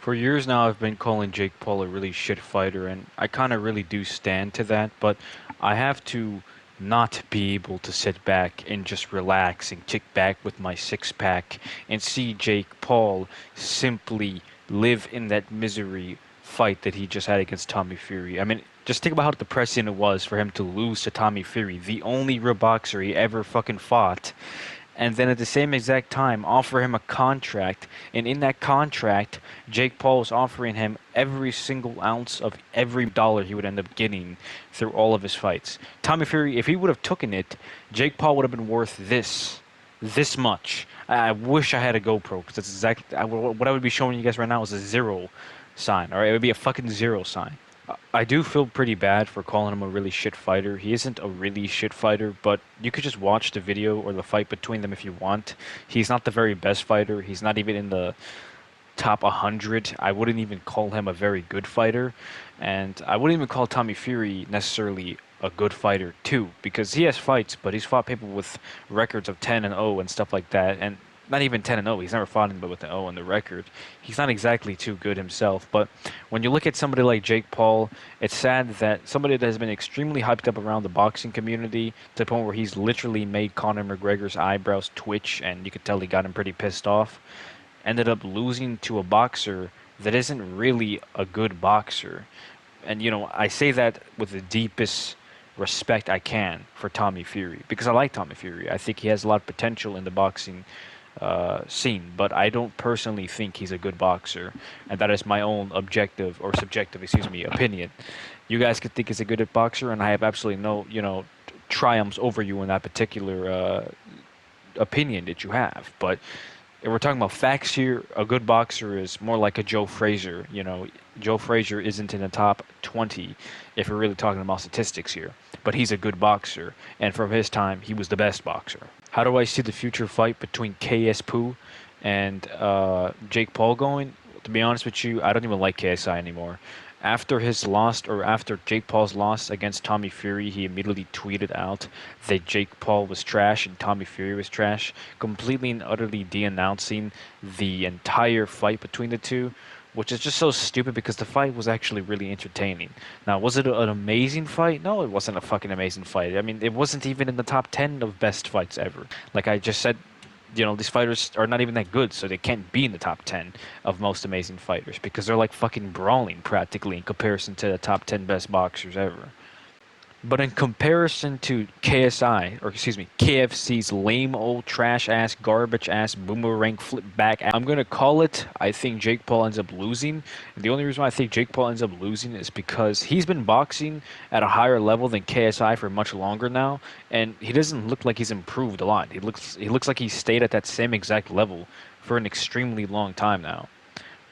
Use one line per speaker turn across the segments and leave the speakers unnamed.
For years now, I've been calling Jake Paul a really shit fighter, and I kind of really do stand to that, but I have to not be able to sit back and just relax and kick back with my six pack and see Jake Paul simply live in that misery fight that he just had against Tommy Fury. I mean, just think about how depressing it was for him to lose to Tommy Fury, the only real boxer he ever fucking fought, and then at the same exact time offer him a contract, and in that contract Jake Paul is offering him every single ounce of every dollar he would end up getting through all of his fights. Tommy Fury, if he would have taken it, Jake Paul would have been worth this much. I wish I had a GoPro because that's exactly what I would be showing you guys right now is a zero sign. All right, it would be a fucking zero sign. I do feel pretty bad for calling him a really shit fighter. He isn't a really shit fighter, but you could just watch the video or the fight between them if you want. He's not the very best fighter. He's not even in the top 100. I wouldn't even call him a very good fighter. And I wouldn't even call Tommy Fury necessarily a good fighter too, because he has fights, but he's fought people with records of 10 and 0 and stuff like that. And not even 10 and 0. He's never fought anybody with an 0 on the record. He's not exactly too good himself. But when you look at somebody like Jake Paul, it's sad that somebody that has been extremely hyped up around the boxing community to the point where he's literally made Conor McGregor's eyebrows twitch, and you could tell he got him pretty pissed off, ended up losing to a boxer that isn't really a good boxer. And I say that with the deepest respect I can for Tommy Fury because I like Tommy Fury. I think he has a lot of potential in the boxing scene, but I don't personally think he's a good boxer, and that is my own objective or subjective, excuse me, opinion. You guys could think he's a good boxer, and I have absolutely no, triumphs over you in that particular opinion that you have. But if we're talking about facts here, a good boxer is more like a Joe Frazier. Joe Frazier isn't in the top 20 if we're really talking about statistics here, but he's a good boxer, and from his time, he was the best boxer. How do I see the future fight between KS and Jake Paul going? To be honest with you, I don't even like KSI anymore. After his loss, or after Jake Paul's loss against Tommy Fury, he immediately tweeted out that Jake Paul was trash and Tommy Fury was trash, completely and utterly de-announcing the entire fight between the two, which is just so stupid because the fight was actually really entertaining. Now, was it an amazing fight? No, it wasn't a fucking amazing fight. I mean, it wasn't even in the top 10 of best fights ever. Like I just said, these fighters are not even that good, so they can't be in the top 10 of most amazing fighters because they're like fucking brawling practically in comparison to the top 10 best boxers ever. But in comparison to KSI, or excuse me, KFC's lame old trash ass, garbage ass, boomerang flip back, I'm gonna call it. I think Jake Paul ends up losing. And the only reason why I think Jake Paul ends up losing is because he's been boxing at a higher level than KSI for much longer now, and he doesn't look like he's improved a lot. He looks like he's stayed at that same exact level for an extremely long time now.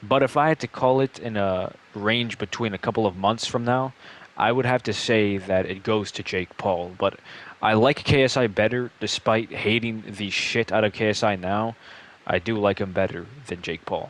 But if I had to call it in a range between a couple of months from now, I would have to say that it goes to Jake Paul, but I like KSI better despite hating the shit out of KSI now. I do like him better than Jake Paul.